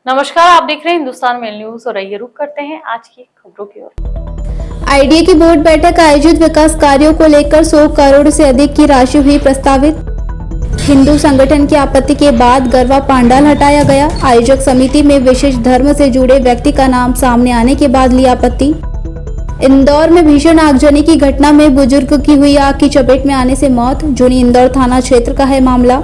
नमस्कार, आप देख रहे हैं हिंदुस्तान मेल न्यूज और आइए रुक करते हैं आज की खबरों की ओर। आईडीए की बोर्ड बैठक आयोजित विकास कार्यों को लेकर 100 करोड़ से अधिक की राशि हुई प्रस्तावित। हिंदू संगठन की आपत्ति के बाद गरबा पांडाल हटाया गया। आयोजक समिति में विशेष धर्म से जुड़े व्यक्ति का नाम सामने आने के बाद ली आपत्ति। इंदौर में भीषण आगजनी की घटना में बुजुर्ग की हुई आग की चपेट में आने से मौत। जूनी इंदौर थाना क्षेत्र का है मामला।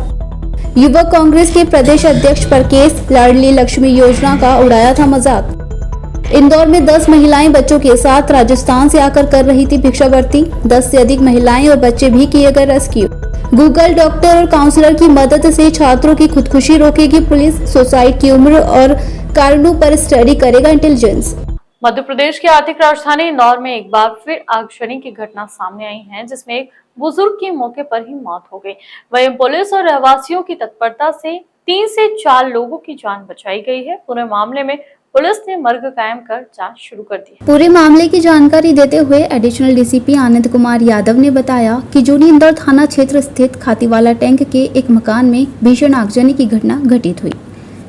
युवक कांग्रेस के प्रदेश अध्यक्ष परकेश लाडली लक्ष्मी योजना का उड़ाया था मजाक। इंदौर में 10 महिलाएं बच्चों के साथ राजस्थान से आकर कर रही थी भिक्षावृत्ति। 10 से अधिक महिलाएं और बच्चे भी किए गए रेस्क्यू। गूगल डॉक्टर और काउंसलर की मदद से छात्रों की खुदकुशी रोकेगी पुलिस। सुसाइड की उम्र और कारणों पर स्टडी करेगा इंटेलिजेंस। मध्य प्रदेश की आर्थिक राजधानी इंदौर में एक बार फिर आगजनी की घटना सामने आई है, जिसमें एक बुजुर्ग की मौके पर ही मौत हो गई। वहीं पुलिस और रहवासियों की तत्परता से 3 से 4 लोगों की जान बचाई गई है। पूरे मामले में पुलिस ने मर्ग कायम कर जांच शुरू कर दी है। पूरे मामले की जानकारी देते हुए एडिशनल डीसीपी आनंद कुमार यादव ने बताया कि जूनी इंदौर थाना क्षेत्र स्थित खातीवाला टैंक के एक मकान में भीषण आगजनी की घटना घटित हुई।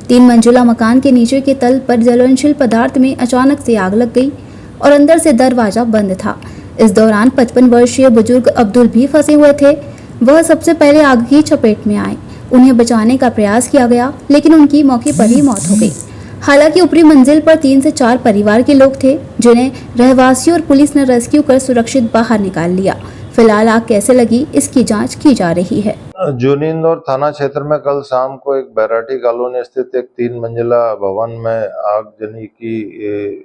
3 मंजिला मकान के नीचे के तल पर ज्वलनशील पदार्थ में अचानक से आग लग गई और अंदर से दरवाजा बंद था। इस दौरान 55 वर्षीय बुजुर्ग अब्दुल भी फंसे हुए थे। वह सबसे पहले आग की चपेट में आए। उन्हें बचाने का प्रयास किया गया, लेकिन उनकी मौके पर ही मौत हो गई। हालांकि ऊपरी मंजिल पर 3 से 4 परिवार के लोग थे, जिन्हें रहवासियों और पुलिस ने रेस्क्यू कर सुरक्षित बाहर निकाल लिया। फिलहाल आग कैसे लगी, इसकी जांच की जा रही है। जूनी इंदौर थाना क्षेत्र में कल शाम को एक बैराठी कॉलोनी स्थित एक 3 मंजिला भवन में आगजनी की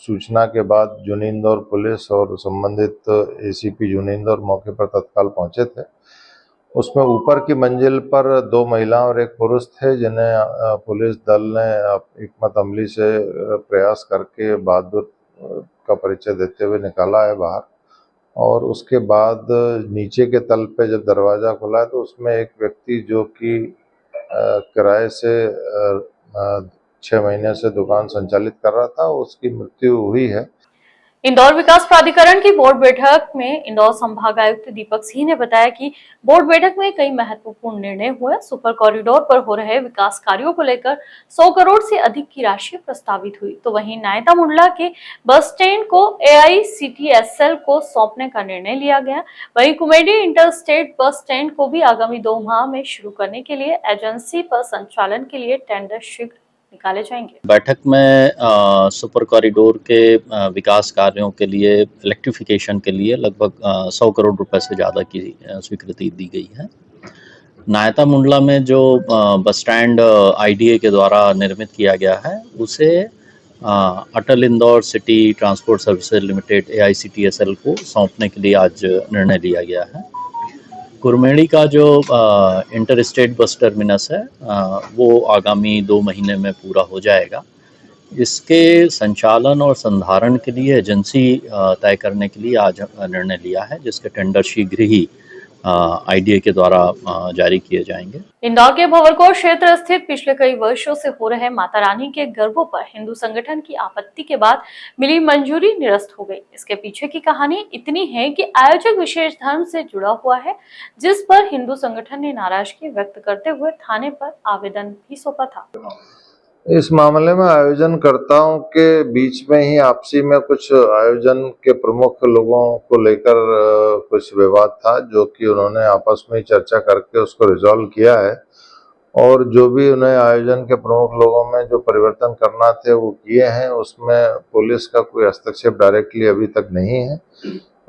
सूचना के बाद जूनी इंदौर पुलिस और संबंधित एसीपी जूनी इंदौर मौके पर तत्काल पहुंचे थे। उसमें ऊपर की मंजिल पर 2 महिलाएं और एक पुरुष थे, जिन्हें पुलिस दल ने हिकमत अमली से प्रयास करके बहादुर का परिचय देते हुए निकाला है बाहर। और उसके बाद नीचे के तल पे जब दरवाज़ा खुला है तो उसमें एक व्यक्ति जो कि किराए से 6 महीने से दुकान संचालित कर रहा था, उसकी मृत्यु हुई है। इंदौर विकास प्राधिकरण की बोर्ड बैठक में इंदौर संभाग आयुक्त दीपक सिंह ने बताया कि बोर्ड बैठक में कई महत्वपूर्ण निर्णय हुए। सुपर कॉरिडोर पर हो रहे विकास कार्यों को लेकर 100 करोड़ से अधिक की राशि प्रस्तावित हुई। तो वहीं नायता मुंडला के बस स्टैंड को AICTSL को सौंपने का निर्णय लिया गया। वहीं कुमेडी इंटरस्टेट बस स्टैंड को भी आगामी 2 माह में शुरू करने के लिए एजेंसी पर संचालन के लिए टेंडर शीघ्र निकाले जाएंगे। बैठक में सुपर कॉरिडोर के विकास कार्यों के लिए इलेक्ट्रिफिकेशन के लिए लगभग 100 करोड़ रुपए से ज़्यादा की स्वीकृति दी गई है। नायता मुंडला में जो बस स्टैंड IDA के द्वारा निर्मित किया गया है, उसे Atal Indore city transport services limited AICTSL को सौंपने के लिए आज निर्णय लिया गया है। कुरमेड़ी का जो इंटर स्टेट बस टर्मिनस है, वो आगामी 2 महीने में पूरा हो जाएगा। इसके संचालन और संधारण के लिए एजेंसी तय करने के लिए आज निर्णय लिया है, जिसके टेंडर शीघ्र ही IDA के द्वारा जारी किए जाएंगे। इंदौर के भंवरकोट क्षेत्र स्थित पिछले कई वर्षों से हो रहे माता रानी के गरबों पर हिंदू संगठन की आपत्ति के बाद मिली मंजूरी निरस्त हो गई। इसके पीछे की कहानी इतनी है कि आयोजक विशेष धर्म से जुड़ा हुआ है, जिस पर हिंदू संगठन ने नाराजगी व्यक्त करते हुए थाने पर आवेदन भी सौंपा था। इस मामले में आयोजनकर्ताओं के बीच में ही आपसी में कुछ आयोजन के प्रमुख लोगों को लेकर कुछ विवाद था, जो कि उन्होंने आपस में चर्चा करके उसको रिजॉल्व किया है। और जो भी उन्हें आयोजन के प्रमुख लोगों में जो परिवर्तन करना थे वो किए हैं। उसमें पुलिस का कोई हस्तक्षेप डायरेक्टली अभी तक नहीं है।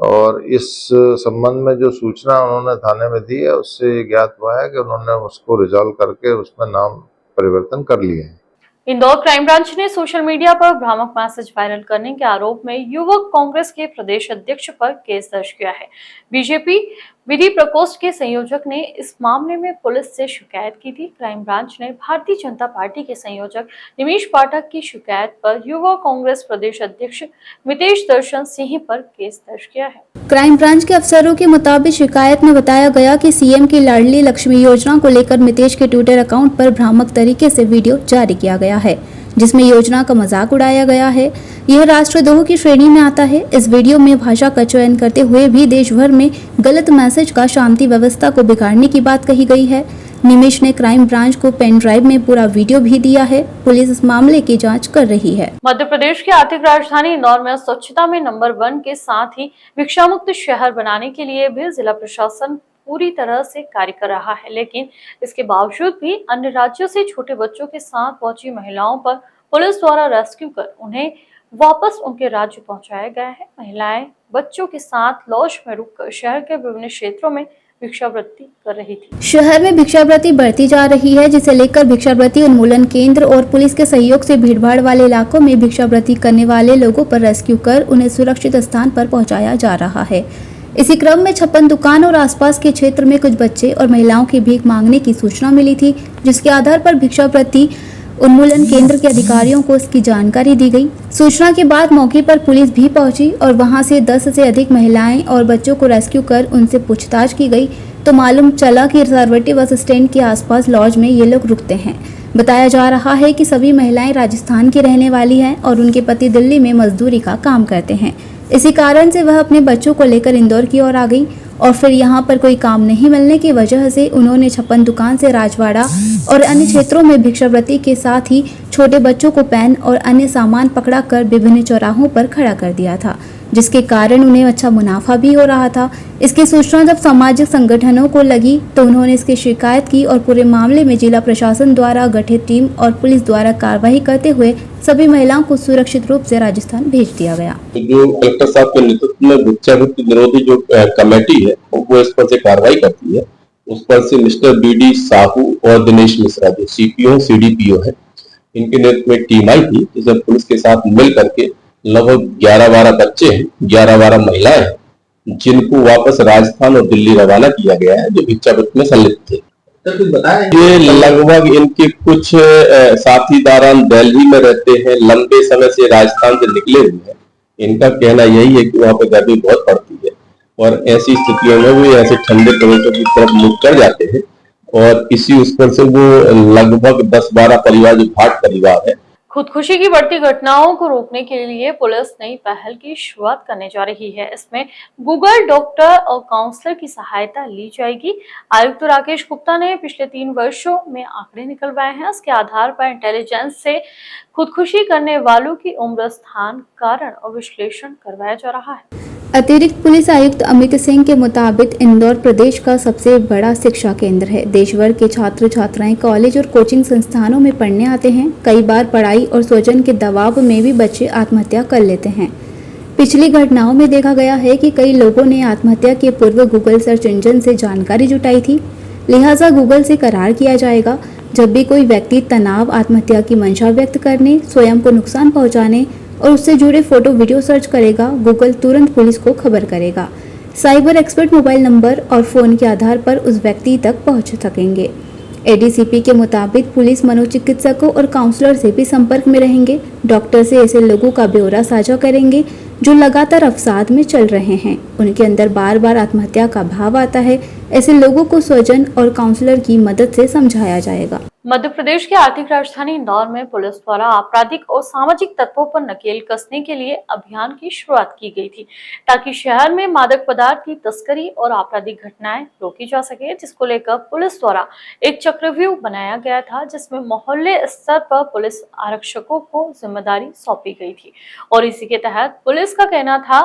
और इस संबंध में जो सूचना उन्होंने थाने में दी है, उससे ज्ञात हुआ है कि उन्होंने उसको रिजॉल्व करके उसमें नाम परिवर्तन कर लिए हैं। इंदौर क्राइम ब्रांच ने सोशल मीडिया पर भ्रामक मैसेज वायरल करने के आरोप में युवक कांग्रेस के प्रदेश अध्यक्ष पर केस दर्ज किया है। बीजेपी विधि प्रकोष्ठ के संयोजक ने इस मामले में पुलिस से शिकायत की थी। क्राइम ब्रांच ने भारतीय जनता पार्टी के संयोजक निमीश पाठक की शिकायत पर युवा कांग्रेस प्रदेश अध्यक्ष मितेश दर्शन सिंह पर केस दर्ज किया है। क्राइम ब्रांच के अफसरों के मुताबिक शिकायत में बताया गया कि सीएम की लाडली लक्ष्मी योजना को लेकर मितेश के ट्विटर अकाउंट पर भ्रामक तरीके से वीडियो जारी किया गया है, जिसमें योजना का मजाक उड़ाया गया है। यह राष्ट्रद्रोह की श्रेणी में आता है। इस वीडियो में भाषा का चयन करते हुए भी देश भर में गलत मैसेज का शांति व्यवस्था को बिगाड़ने की बात कही गई है। निमिष ने क्राइम ब्रांच को पेन ड्राइव में पूरा वीडियो भी दिया है। पुलिस इस मामले की जांच कर रही है। मध्य प्रदेश की आर्थिक राजधानी इंदौर में स्वच्छता में नंबर 1 के साथ ही भिक्षा मुक्त शहर बनाने के लिए भी जिला प्रशासन पूरी तरह से कार्य कर रहा है, लेकिन इसके बावजूद भी अन्य राज्यों से छोटे बच्चों के साथ पहुंची महिलाओं पर पुलिस द्वारा रेस्क्यू कर उन्हें वापस उनके राज्य पहुंचाया गया है। महिलाएं बच्चों के साथ लॉज में रुककर शहर के विभिन्न क्षेत्रों में भिक्षावृत्ति कर रही थी। शहर में भिक्षावृत्ति बढ़ती जा रही है, जिसे लेकर भिक्षावृत्ति उन्मूलन केंद्र और पुलिस के सहयोग से भीड़भाड़ वाले इलाकों में भिक्षावृत्ति करने वाले लोगों पर रेस्क्यू कर उन्हें सुरक्षित स्थान पर पहुंचाया जा रहा है। इसी क्रम में 56 दुकान और आसपास के क्षेत्र में कुछ बच्चे और महिलाओं की भीख मांगने की सूचना मिली थी, जिसके आधार पर भिक्षावृत्ति उन्मूलन केंद्र के अधिकारियों को इसकी जानकारी दी गई। सूचना के बाद मौके पर पुलिस भी पहुंची और वहां से 10 से अधिक महिलाएं और बच्चों को रेस्क्यू कर उनसे पूछताछ की गई तो मालूम चला कि सरवटी बस स्टैंड के आसपास लॉज में ये लोग रुकते हैं। बताया जा रहा है कि सभी महिलाएं राजस्थान की रहने वाली हैं और उनके पति दिल्ली में मजदूरी का काम करते हैं। इसी कारण से वह अपने बच्चों को लेकर इंदौर की ओर आ गई और फिर यहां पर कोई काम नहीं मिलने की वजह से उन्होंने 56 दुकान से राजवाड़ा और अन्य क्षेत्रों में भिक्षावृत्ति के साथ ही छोटे बच्चों को पेन और अन्य सामान पकड़ा कर विभिन्न चौराहों पर खड़ा कर दिया था, जिसके कारण उन्हें अच्छा मुनाफा भी हो रहा था। इसकी सूचना जब सामाजिक संगठनों को लगी तो उन्होंने इसकी शिकायत की और पूरे मामले में जिला प्रशासन द्वारा गठित टीम और पुलिस द्वारा कार्रवाई करते हुए सभी महिलाओं को सुरक्षित रूप से राजस्थान भेज दिया गया। जो कलेक्टर साहब के नेतृत्व में भिक्षावृत्ति विरोधी जो कमेटी है वो इस पर से कार्रवाई करती है। उस पर से मिस्टर BD साहू और दिनेश मिश्रा जो CPO CDPO है, इनके नेतृत्व में टीम आई थी, जिसमें पुलिस के साथ मिल करके लगभग 11-12 बच्चे हैं, 11-12 महिलाएं हैं, जिनको वापस राजस्थान और दिल्ली रवाना किया गया है, जो भिक्षावृत्ति में संलिप्त थे। तो बताया ये लगभग इनके कुछ साथीदार दिल्ली में रहते हैं, लंबे समय से राजस्थान से निकले हुए हैं। इनका कहना यही है कि वहाँ पे गर्मी बहुत पड़ती है और ऐसी स्थितियों में वो ऐसे ठंडे प्रदेशों की तरफ मुख कर जाते हैं और इसी उस पर से वो लगभग 10-12 परिवार जो भाट परिवार है। खुदकुशी की बढ़ती घटनाओं को रोकने के लिए पुलिस नई पहल की शुरुआत करने जा रही है। इसमें गूगल, डॉक्टर और काउंसलर की सहायता ली जाएगी। आयुक्त राकेश गुप्ता ने पिछले 3 वर्षों में आंकड़े निकलवाए हैं। इसके आधार पर इंटेलिजेंस से खुदकुशी करने वालों की उम्र, स्थान, कारण और विश्लेषण करवाया जा रहा है। अतिरिक्त पुलिस आयुक्त अमित सिंह के मुताबिक इंदौर प्रदेश का सबसे बड़ा शिक्षा केंद्र है। देश भर के छात्र छात्राएं कॉलेज और कोचिंग संस्थानों में पढ़ने आते हैं। कई बार पढ़ाई और स्वजन के दबाव में भी बच्चे आत्महत्या कर लेते हैं। पिछली घटनाओं में देखा गया है कि कई लोगों ने आत्महत्या के पूर्व गूगल सर्च इंजन से जानकारी जुटाई थी। लिहाजा गूगल से करार किया जाएगा, जब भी कोई व्यक्ति तनाव, आत्महत्या की मंशा व्यक्त करने, स्वयं को नुकसान पहुंचाने और उससे जुड़े फोटो वीडियो सर्च करेगा, गूगल तुरंत पुलिस को खबर करेगा। साइबर एक्सपर्ट मोबाइल नंबर और फोन के आधार पर उस व्यक्ति तक पहुंच सकेंगे। ADCP के मुताबिक पुलिस मनोचिकित्सकों और काउंसलर से भी संपर्क में रहेंगे। डॉक्टर से ऐसे लोगों का ब्यौरा साझा करेंगे जो लगातार अवसाद में चल रहे हैं, उनके अंदर बार बार आत्महत्या का भाव आता है। ऐसे लोगों को स्वजन और काउंसलर की मदद से समझाया जाएगा। मध्य प्रदेश की आर्थिक राजधानी इंदौर में पुलिस द्वारा आपराधिक और सामाजिक तत्वों पर नकेल कसने के लिए अभियान की शुरुआत की गई थी, ताकि शहर में मादक पदार्थ की तस्करी और आपराधिक घटनाएं रोकी जा सके, जिसको लेकर पुलिस द्वारा एक चक्रव्यूह बनाया गया था, जिसमें मोहल्ले स्तर पर पुलिस आरक्षकों को जिम्मेदारी सौंपी गई थी। और इसी के तहत पुलिस का कहना था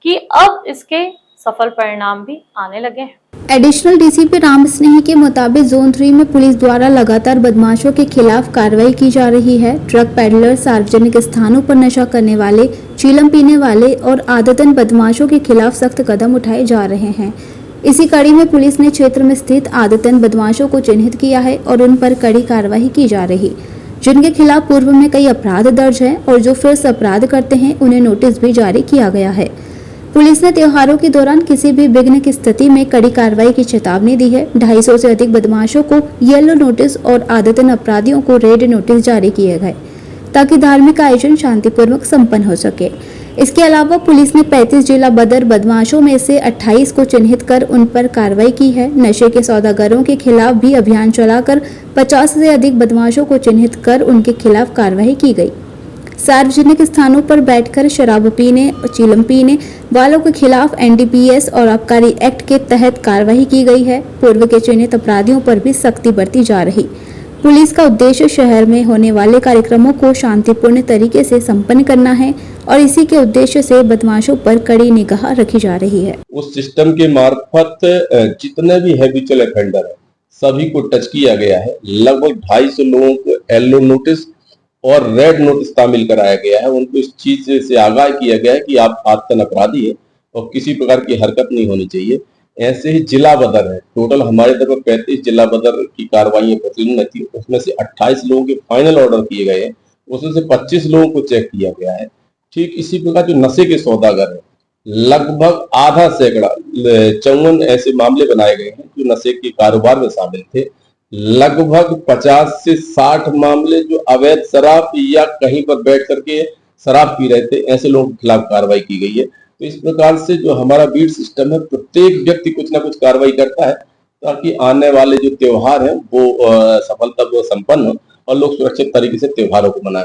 कि अब इसके सफल परिणाम भी आने लगे हैं। एडिशनल DCP राम स्नेही के मुताबिक जोन 3 में पुलिस द्वारा लगातार बदमाशों के खिलाफ कार्रवाई की जा रही है। ट्रक पैडलर, सार्वजनिक स्थानों पर नशा करने वाले, चीलम पीने वाले और आदतन बदमाशों के खिलाफ सख्त कदम उठाए जा रहे हैं। इसी कड़ी में पुलिस ने क्षेत्र में स्थित आदतन बदमाशों को चिन्हित किया है और उन पर कड़ी कार्रवाई की जा रही, जिनके खिलाफ पूर्व में कई अपराध दर्ज हैं और जो फिर से अपराध करते हैं उन्हें नोटिस भी जारी किया गया है। पुलिस ने त्योहारों के दौरान किसी भी विघ्न की स्थिति में कड़ी कार्रवाई की चेतावनी दी है। 250 से अधिक बदमाशों को येलो नोटिस और आदतन अपराधियों को रेड नोटिस जारी किए गए, ताकि धार्मिक आयोजन शांतिपूर्वक संपन्न हो सके। इसके अलावा पुलिस ने 35 जिला बदर बदमाशों में से 28 को चिन्हित कर उन पर कार्रवाई की है। नशे के सौदागरों के खिलाफ भी अभियान चलाकर 50 से अधिक बदमाशों को चिन्हित कर उनके खिलाफ कार्रवाई की गई। सार्वजनिक स्थानों पर बैठकर शराब पीने और चिलम पीने वालों के खिलाफ एनडीपीएस और आबकारी एक्ट के तहत कार्रवाई की गई है। पूर्व के चिन्हित अपराधियों पर भी सख्ती बरती जा रही। पुलिस का उद्देश्य शहर में होने वाले कार्यक्रमों को शांतिपूर्ण तरीके से संपन्न करना है और इसी के उद्देश्य से बदमाशों पर कड़ी निगाह रखी जा रही है। उस सिस्टम के मार्फत जितने भी हैबिचुअल ऑफेंडर है सभी को टच किया गया है। लगभग 250 लोगों को येलो नोटिस और रेड नोटिस तामील कराया गया है। उनको इस चीज से आगाह किया गया है कि आप आतंक अपराधी है और किसी प्रकार की हरकत नहीं होनी चाहिए। ऐसे ही जिला बदर है, टोटल हमारे तरफ 35 जिला बदर की कार्रवाई प्रतिदिन थी। उसमें से 28 लोगों के फाइनल ऑर्डर किए गए हैं, उसमें से 25 लोगों को चेक किया गया है। ठीक इसी प्रकार जो नशे के सौदागर है, लगभग आधा सैकड़ा 54 ऐसे मामले बनाए गए हैं जो नशे के कारोबार में शामिल थे। लगभग 50 से 60 मामले जो अवैध शराब या कहीं पर बैठ करके शराब पी रहे थे, ऐसे लोगों के खिलाफ कार्रवाई की गई है। तो इस प्रकार से जो हमारा बीट सिस्टम है, प्रत्येक व्यक्ति कुछ ना कुछ कार्रवाई करता है ताकि आने वाले जो त्योहार हैं वो सफलतापूर्वक संपन्न हो और लोग सुरक्षित तरीके से त्योहारों को मनाएं।